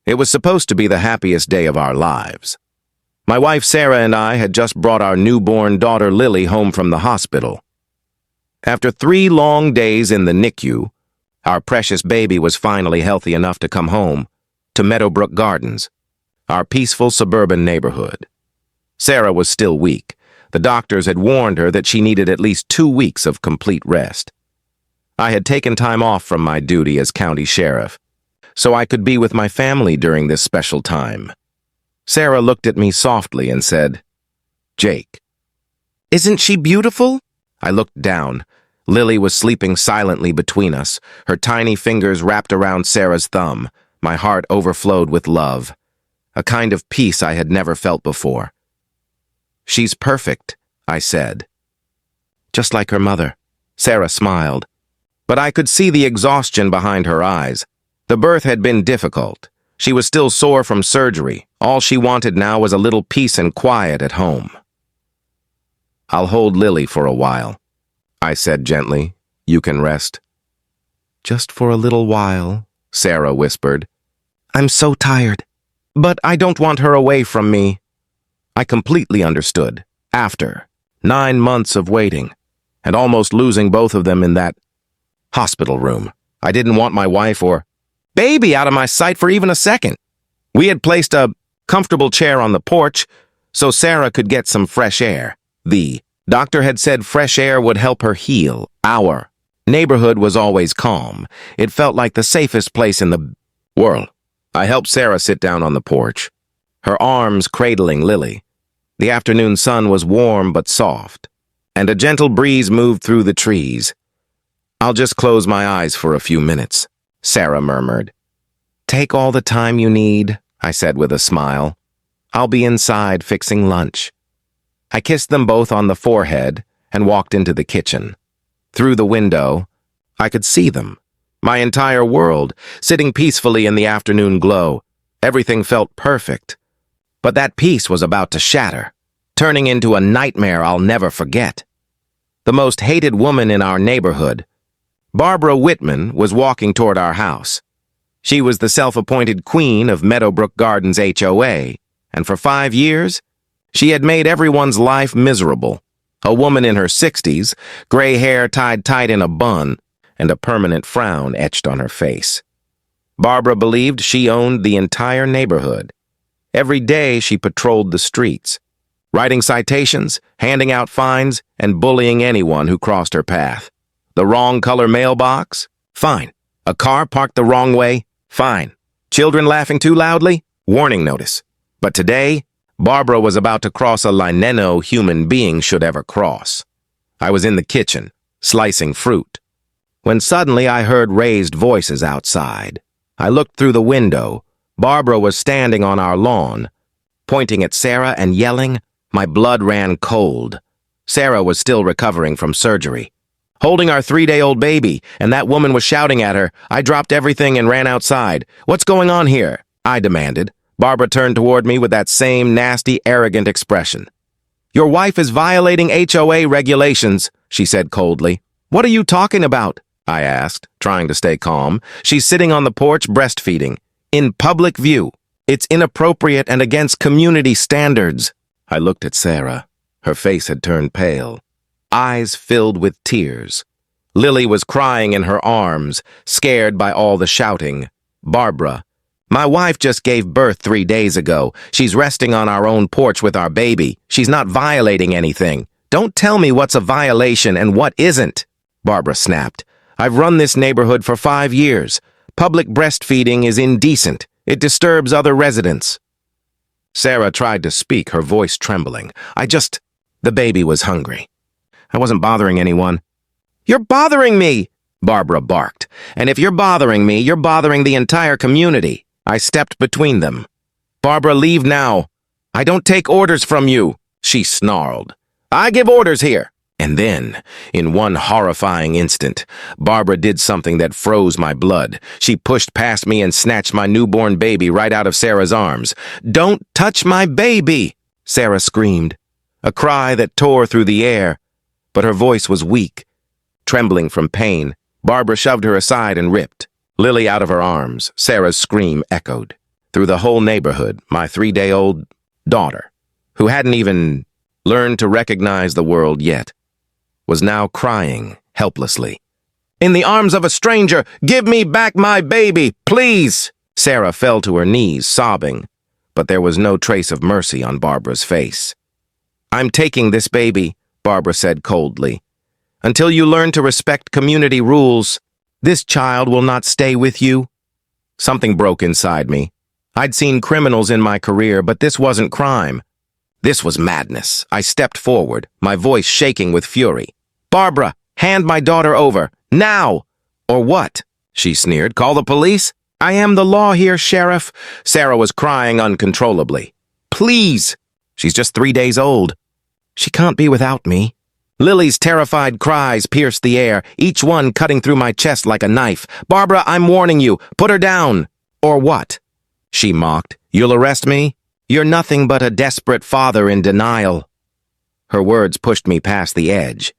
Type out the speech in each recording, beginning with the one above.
It was supposed to be the happiest day of our lives. My wife Sarah and I had just brought our newborn daughter Lily home from the hospital. After 3 long days in the NICU, our precious baby was finally healthy enough to come home to Meadowbrook Gardens, our peaceful suburban neighborhood. Sarah was still weak. The doctors had warned her that she needed at least 2 weeks of complete rest. I had taken time off from my duty as county sheriff, so I could be with my family during this special time. Sarah looked at me softly and said, "Jake, isn't she beautiful?" I looked down. Lily was sleeping silently between us, her tiny fingers wrapped around Sarah's thumb. My heart overflowed with love, a kind of peace I had never felt before. "She's perfect," I said. "Just like her mother." Sarah smiled, but I could see the exhaustion behind her eyes. The birth had been difficult. She was still sore from surgery. All she wanted now was a little peace and quiet at home. "I'll hold Lily for a while," I said gently. "You can rest." "Just for a little while," Sarah whispered. "I'm so tired, but I don't want her away from me." I completely understood. After 9 months of waiting, and almost losing both of them in that hospital room, I didn't want my wife or baby out of my sight for even a second. We had placed a comfortable chair on the porch so Sarah could get some fresh air. The doctor had said fresh air would help her heal. Our neighborhood was always calm. It felt like the safest place in the world. I helped Sarah sit down on the porch, her arms cradling Lily. The afternoon sun was warm but soft, and a gentle breeze moved through the trees. "I'll just close my eyes for a few minutes," Sarah murmured. "Take all the time you need," I said with a smile. "I'll be inside fixing lunch." I kissed them both on the forehead and walked into the kitchen. Through the window, I could see them, my entire world, sitting peacefully in the afternoon glow. Everything felt perfect. But that peace was about to shatter, turning into a nightmare I'll never forget. The most hated woman in our neighborhood, Barbara Whitman, was walking toward our house. She was the self-appointed queen of Meadowbrook Gardens HOA, and for 5 years, she had made everyone's life miserable. A woman in her 60s, gray hair tied tight in a bun, and a permanent frown etched on her face. Barbara believed she owned the entire neighborhood. Every day she patrolled the streets, writing citations, handing out fines, and bullying anyone who crossed her path. The wrong color mailbox? Fine. A car parked the wrong way? Fine. Children laughing too loudly? Warning notice. But today, Barbara was about to cross a line no human being should ever cross. I was in the kitchen, slicing fruit, when suddenly I heard raised voices outside. I looked through the window. Barbara was standing on our lawn, pointing at Sarah and yelling. My blood ran cold. Sarah was still recovering from surgery, holding our 3-day-old baby, and that woman was shouting at her. I dropped everything and ran outside. "What's going on here?" I demanded. Barbara turned toward me with that same nasty, arrogant expression. "Your wife is violating HOA regulations," she said coldly. "What are you talking about?" I asked, trying to stay calm. "She's sitting on the porch breastfeeding, in public view. It's inappropriate and against community standards." I looked at Sarah. Her face had turned pale, eyes filled with tears. Lily was crying in her arms, scared by all the shouting. "Barbara, my wife just gave birth 3 days ago. She's resting on our own porch with our baby. She's not violating anything. Don't tell me what's a violation and what isn't," Barbara snapped. "I've run this neighborhood for 5 years. Public breastfeeding is indecent. It disturbs other residents." Sarah tried to speak, her voice trembling. The baby was hungry. I wasn't bothering anyone." "You're bothering me," Barbara barked. "And if you're bothering me, you're bothering the entire community." I stepped between them. "Barbara, leave now. I don't take orders from you," she snarled. "I give orders here." And then, in one horrifying instant, Barbara did something that froze my blood. She pushed past me and snatched my newborn baby right out of Sarah's arms. "Don't touch my baby!" Sarah screamed, a cry that tore through the air, but her voice was weak, trembling from pain. Barbara shoved her aside and ripped Lily out of her arms. Sarah's scream echoed. through the whole neighborhood, my 3-day-old daughter, who hadn't even learned to recognize the world yet, was now crying helplessly. "In the arms of a stranger, give me back my baby, please!" Sarah fell to her knees, sobbing, but there was no trace of mercy on Barbara's face. "I'm taking this baby," Barbara said coldly. "Until you learn to respect community rules, this child will not stay with you." Something broke inside me. I'd seen criminals in my career, but this wasn't crime. This was madness. I stepped forward, my voice shaking with fury. "Barbara, hand my daughter over, now!" "Or what?" she sneered. "Call the police?" "I am the law here, Sheriff." Sarah was crying uncontrollably. "Please! She's just 3 days old. She can't be without me." Lily's terrified cries pierced the air, each one cutting through my chest like a knife. "Barbara, I'm warning you. Put her down." "Or what?" she mocked. "You'll arrest me? You're nothing but a desperate father in denial." Her words pushed me past the edge.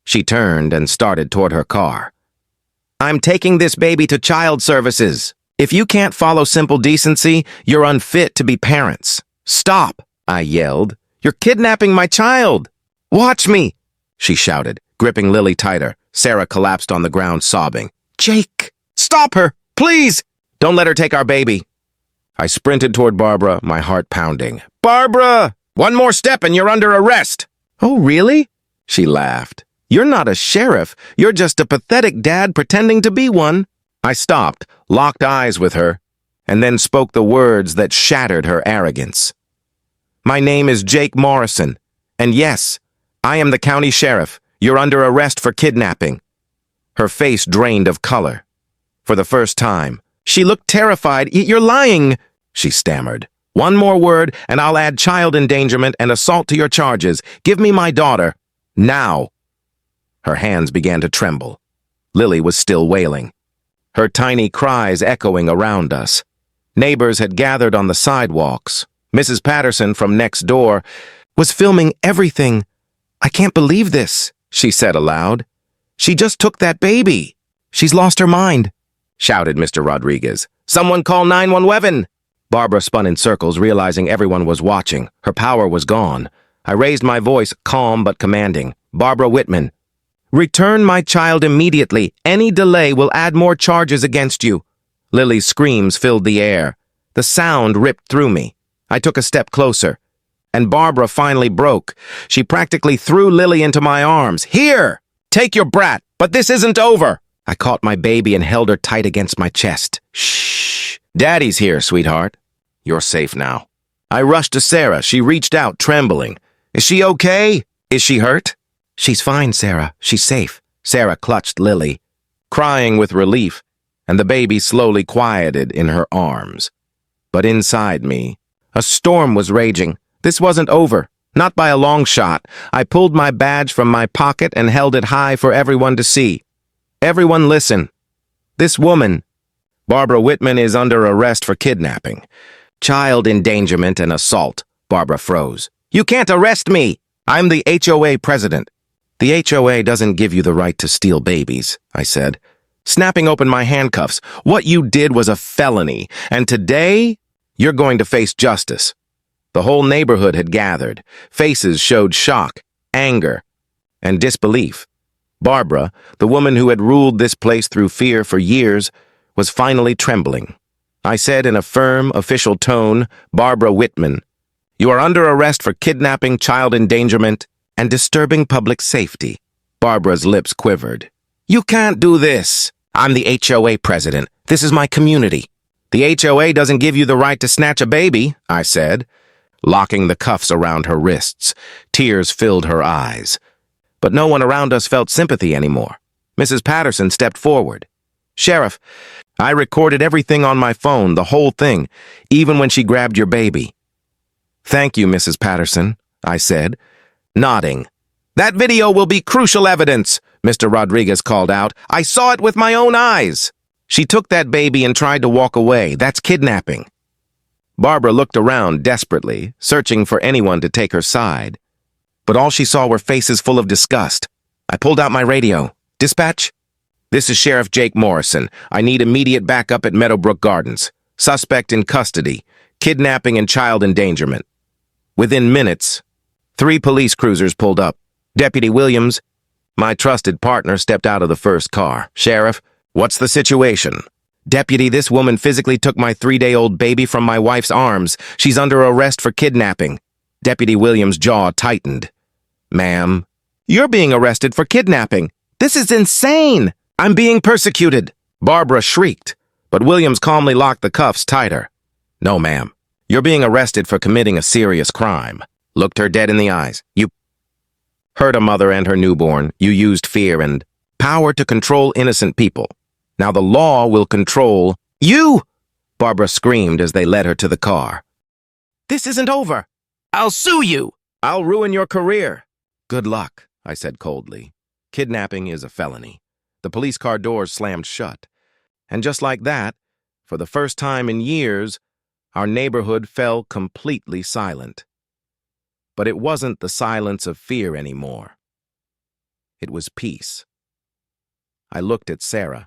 She turned and started toward her car. "I'm taking this baby to child services. If you can't follow simple decency, you're unfit to be parents." "Stop!" I yelled. "You're kidnapping my child!" "Watch me!" she shouted, gripping Lily tighter. Sarah collapsed on the ground, sobbing. "Jake! Stop her! Please! Don't let her take our baby!" I sprinted toward Barbara, my heart pounding. "Barbara! One more step and you're under arrest!" "Oh, really?" she laughed. "You're not a sheriff. You're just a pathetic dad pretending to be one." I stopped, locked eyes with her, and then spoke the words that shattered her arrogance. "My name is Jake Morrison, and yes, I am the county sheriff. You're under arrest for kidnapping." Her face drained of color. For the first time, she looked terrified. "You're lying," she stammered. "One more word, and I'll add child endangerment and assault to your charges. Give me my daughter. Now." Her hands began to tremble. Lily was still wailing, her tiny cries echoing around us. Neighbors had gathered on the sidewalks. Mrs. Patterson from next door was filming everything. "I can't believe this," she said aloud. "She just took that baby. She's lost her mind," shouted Mr. Rodriguez. "Someone call 911!" Barbara spun in circles, realizing everyone was watching. Her power was gone. I raised my voice, calm but commanding. "Barbara Whitman, return my child immediately. Any delay will add more charges against you." Lily's screams filled the air. The sound ripped through me. I took a step closer, and Barbara finally broke. She practically threw Lily into my arms. "Here! Take your brat, but this isn't over!" I caught my baby and held her tight against my chest. "Shh! Daddy's here, sweetheart. You're safe now." I rushed to Sarah. She reached out, trembling. "Is she okay? Is she hurt?" "She's fine, Sarah. She's safe." Sarah clutched Lily, crying with relief, and the baby slowly quieted in her arms. But inside me, a storm was raging. This wasn't over, not by a long shot. I pulled my badge from my pocket and held it high for everyone to see. "Everyone listen. This woman, Barbara Whitman, is under arrest for kidnapping, child endangerment, and assault." Barbara froze. "You can't arrest me! I'm the HOA president." "The HOA doesn't give you the right to steal babies," I said, snapping open my handcuffs. "What you did was a felony, and today you're going to face justice." The whole neighborhood had gathered. Faces showed shock, anger, and disbelief. Barbara, the woman who had ruled this place through fear for years, was finally trembling. I said in a firm, official tone, "Barbara Whitman, you are under arrest for kidnapping, child endangerment, and disturbing public safety." Barbara's lips quivered. "You can't do this. I'm the HOA president. This is my community." "The HOA doesn't give you the right to snatch a baby," I said, locking the cuffs around her wrists. Tears filled her eyes. But no one around us felt sympathy anymore. Mrs. Patterson stepped forward. "Sheriff, I recorded everything on my phone, the whole thing, even when she grabbed your baby." "Thank you, Mrs. Patterson," I said, nodding. "That video will be crucial evidence," Mr. Rodriguez called out. "I saw it with my own eyes. She took that baby and tried to walk away. That's kidnapping." Barbara looked around desperately, searching for anyone to take her side. But all she saw were faces full of disgust. I pulled out my radio. "Dispatch? This is Sheriff Jake Morrison. I need immediate backup at Meadowbrook Gardens. Suspect in custody, kidnapping and child endangerment. Within minutes, 3 police cruisers pulled up. Deputy Williams, my trusted partner, stepped out of the first car. Sheriff, what's the situation? Deputy, this woman physically took my 3-day-old baby from my wife's arms. She's under arrest for kidnapping. Deputy Williams' jaw tightened. Ma'am, you're being arrested for kidnapping. This is insane! I'm being persecuted! Barbara shrieked, but Williams calmly locked the cuffs tighter. No, ma'am. You're being arrested for committing a serious crime. Looked her dead in the eyes. You hurt a mother and her newborn. You used fear and power to control innocent people. Now the law will control you! Barbara screamed as they led her to the car. This isn't over. I'll sue you! I'll ruin your career. Good luck, I said coldly. Kidnapping is a felony. The police car doors slammed shut. And just like that, for the first time in years, our neighborhood fell completely silent. But it wasn't the silence of fear anymore. It was peace. I looked at Sarah.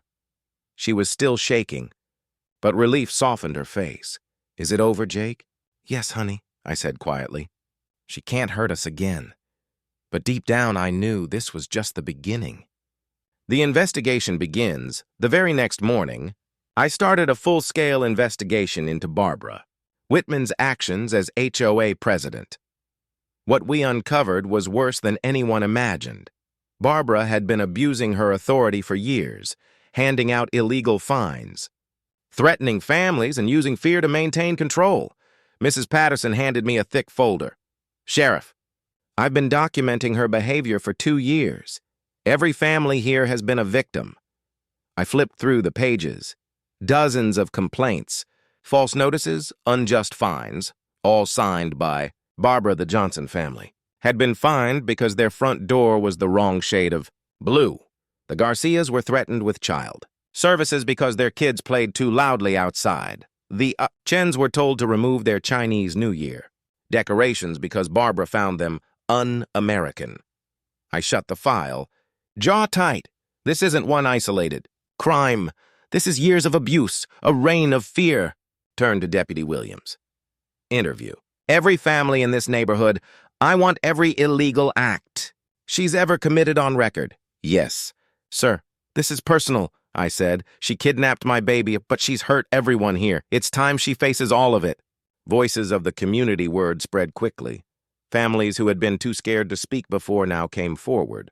She was still shaking, but relief softened her face. Is it over, Jake? Yes, honey, I said quietly. She can't hurt us again. But deep down, I knew this was just the beginning. The investigation begins. The very next morning, I started a full-scale investigation into Barbara, Whitman's actions as HOA president. What we uncovered was worse than anyone imagined. Barbara had been abusing her authority for years, handing out illegal fines, threatening families and using fear to maintain control. Mrs. Patterson handed me a thick folder. Sheriff, I've been documenting her behavior for 2 years. Every family here has been a victim. I flipped through the pages. Dozens of complaints, false notices, unjust fines, all signed by Barbara the Johnson family, had been fined because their front door was the wrong shade of blue. The Garcias were threatened with child services because their kids played too loudly outside. The Chens were told to remove their Chinese New Year decorations because Barbara found them un-American. I shut the file. Jaw tight. This isn't one isolated crime. This is years of abuse, a reign of fear. Turned to Deputy Williams. Interview. Every family in this neighborhood, I want every illegal act she's ever committed on record. Yes. Sir, this is personal, I said. She kidnapped my baby, but she's hurt everyone here. It's time she faces all of it. Voices of the community word spread quickly. Families who had been too scared to speak before now came forward.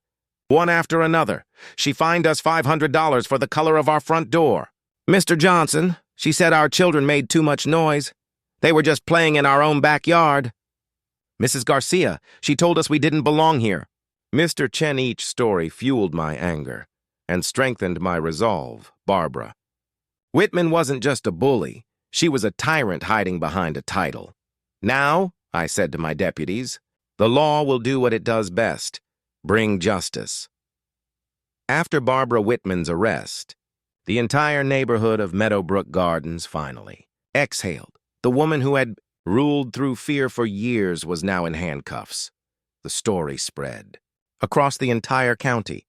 One after another. She fined us $500 for the color of our front door. Mr. Johnson, she said our children made too much noise. They were just playing in our own backyard. Mrs. Garcia, she told us we didn't belong here. Mr. Chen, each story fueled my anger and strengthened my resolve. Barbara. Whitman wasn't just a bully. She was a tyrant hiding behind a title. Now, I said to my deputies, the law will do what it does best. Bring justice. After Barbara Whitman's arrest, the entire neighborhood of Meadowbrook Gardens finally exhaled. The woman who had ruled through fear for years was now in handcuffs. The story spread across the entire county.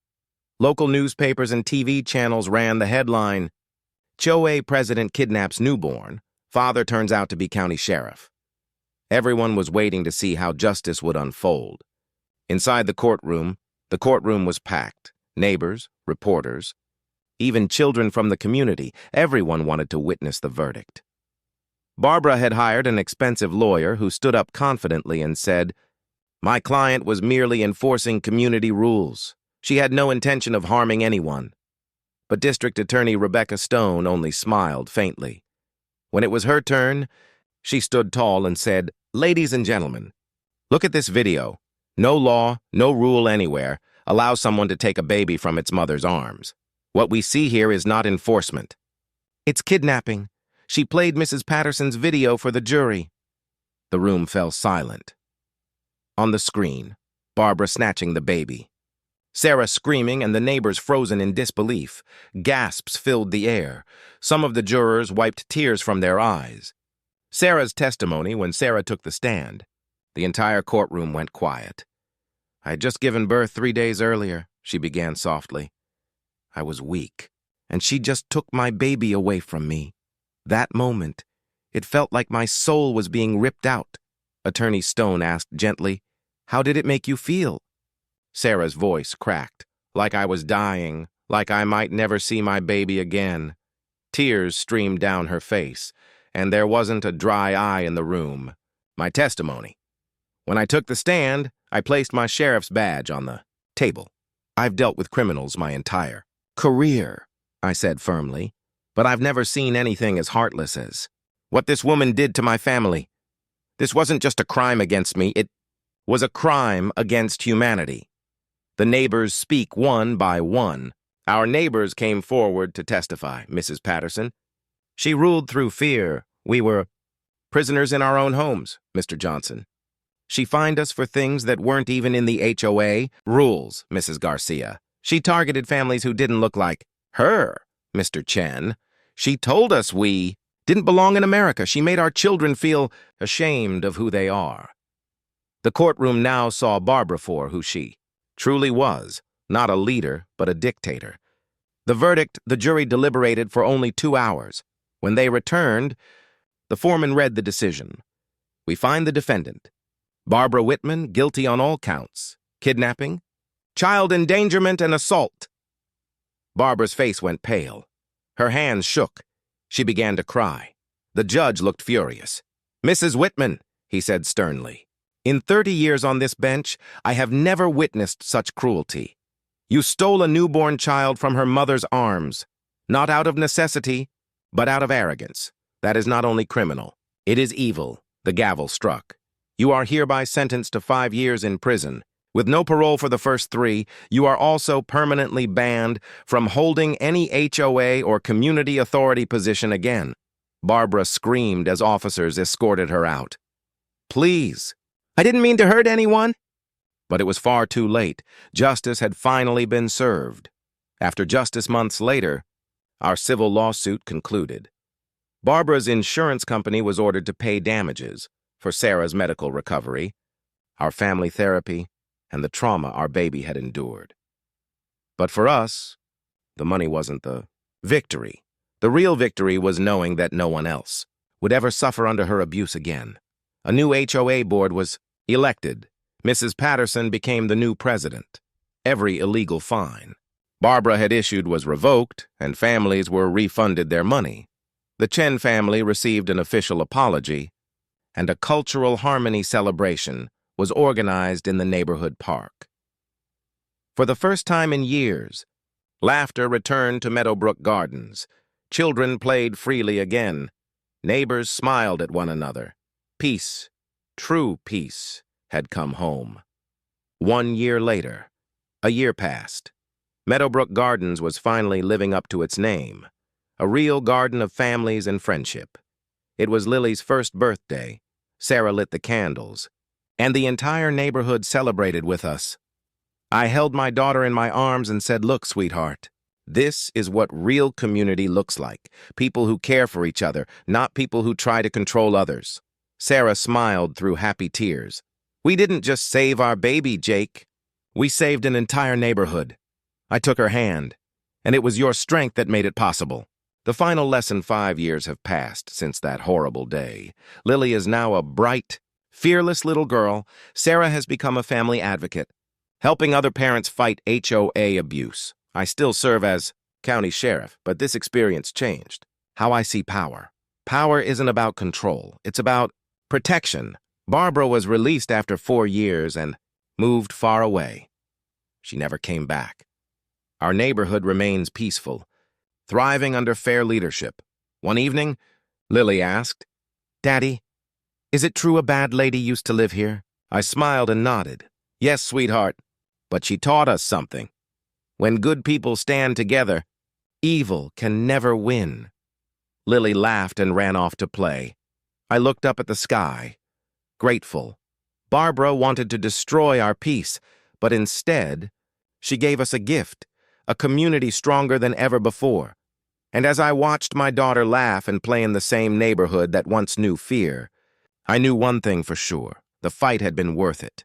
Local newspapers and TV channels ran the headline, HOA president kidnaps newborn, father turns out to be county sheriff. Everyone was waiting to see how justice would unfold. Inside the courtroom was packed. Neighbors, reporters, even children from the community, everyone wanted to witness the verdict. Barbara had hired an expensive lawyer who stood up confidently and said, "My client was merely enforcing community rules. She had no intention of harming anyone." But District Attorney Rebecca Stone only smiled faintly. When it was her turn, she stood tall and said, "Ladies and gentlemen, look at this video. No law, no rule anywhere allows someone to take a baby from its mother's arms. What we see here is not enforcement. It's kidnapping. She played Mrs. Patterson's video for the jury." The room fell silent. On the screen, Barbara snatching the baby. Sarah screaming and the neighbors frozen in disbelief. Gasps filled the air. Some of the jurors wiped tears from their eyes. Sarah's testimony when Sarah took the stand. The entire courtroom went quiet. "I had just given birth 3 days earlier," she began softly. "I was weak, and she just took my baby away from me. That moment, it felt like my soul was being ripped out. Attorney Stone asked gently, "How did it make you feel?" Sarah's voice cracked, like I was dying, like I might never see my baby again. Tears streamed down her face, and there wasn't a dry eye in the room. My testimony. When I took the stand, I placed my sheriff's badge on the table. "I've dealt with criminals my entire career," I said firmly, "but I've never seen anything as heartless as what this woman did to my family. This wasn't just a crime against me, it was a crime against humanity." The neighbors speak one by one. Our neighbors came forward to testify, Mrs. Patterson. "She ruled through fear. We were prisoners in our own homes, Mr. Johnson. She fined us for things that weren't even in the HOA rules, Mrs. Garcia. She targeted families who didn't look like her, Mr. Chen. She told us we didn't belong in America. She made our children feel ashamed of who they are." The courtroom now saw Barbara for who she truly was, not a leader, but a dictator. The verdict, the jury deliberated for only 2 hours. When they returned, the foreman read the decision. "We find the defendant, Barbara Whitman, guilty on all counts: kidnapping, child endangerment, and assault." Barbara's face went pale. Her hands shook. She began to cry. The judge looked furious. "Mrs. Whitman," he said sternly, "in 30 years on this bench, I have never witnessed such cruelty. You stole a newborn child from her mother's arms, not out of necessity, but out of arrogance. That is not only criminal, it is evil." The gavel struck. "You are hereby sentenced to 5 years in prison. With no parole for the first 3, you are also permanently banned from holding any HOA or community authority position again." Barbara screamed as officers escorted her out. "Please, I didn't mean to hurt anyone." But it was far too late. Justice had finally been served. After justice months later, our civil lawsuit concluded. Barbara's insurance company was ordered to pay damages for Sarah's medical recovery, our family therapy, and the trauma our baby had endured. But for us, the money wasn't the victory. The real victory was knowing that no one else would ever suffer under her abuse again. A new HOA board was elected. Mrs. Patterson became the new president. Every illegal fine Barbara had issued was revoked, and families were refunded their money. The Chen family received an official apology, and a cultural harmony celebration was organized in the neighborhood park. For the first time in years, laughter returned to Meadowbrook Gardens. Children played freely again. Neighbors smiled at one another. Peace, true peace, had come home. 1 year later, a year passed. Meadowbrook Gardens was finally living up to its name, a real garden of families and friendship. It was Lily's first birthday. Sarah lit the candles, and the entire neighborhood celebrated with us. I held my daughter in my arms and said, "Look, sweetheart, this is what real community looks like. People who care for each other, not people who try to control others." Sarah smiled through happy tears. "We didn't just save our baby, Jake. We saved an entire neighborhood." I took her hand, and it was your strength that made it possible. The final lesson: 5 years have passed since that horrible day. Lily is now a bright, fearless little girl. Sarah has become a family advocate, helping other parents fight HOA abuse. I still serve as county sheriff, but this experience changed how I see power. Power isn't about control. It's about protection. Barbara was released after 4 years and moved far away. She never came back. Our neighborhood remains peaceful, thriving under fair leadership. One evening, Lily asked, "Daddy, is it true a bad lady used to live here?" I smiled and nodded. "Yes, sweetheart, but she taught us something. When good people stand together, evil can never win." Lily laughed and ran off to play. I looked up at the sky, grateful. Barbara wanted to destroy our peace, but instead, she gave us a gift, a community stronger than ever before. And as I watched my daughter laugh and play in the same neighborhood that once knew fear, I knew one thing for sure: the fight had been worth it.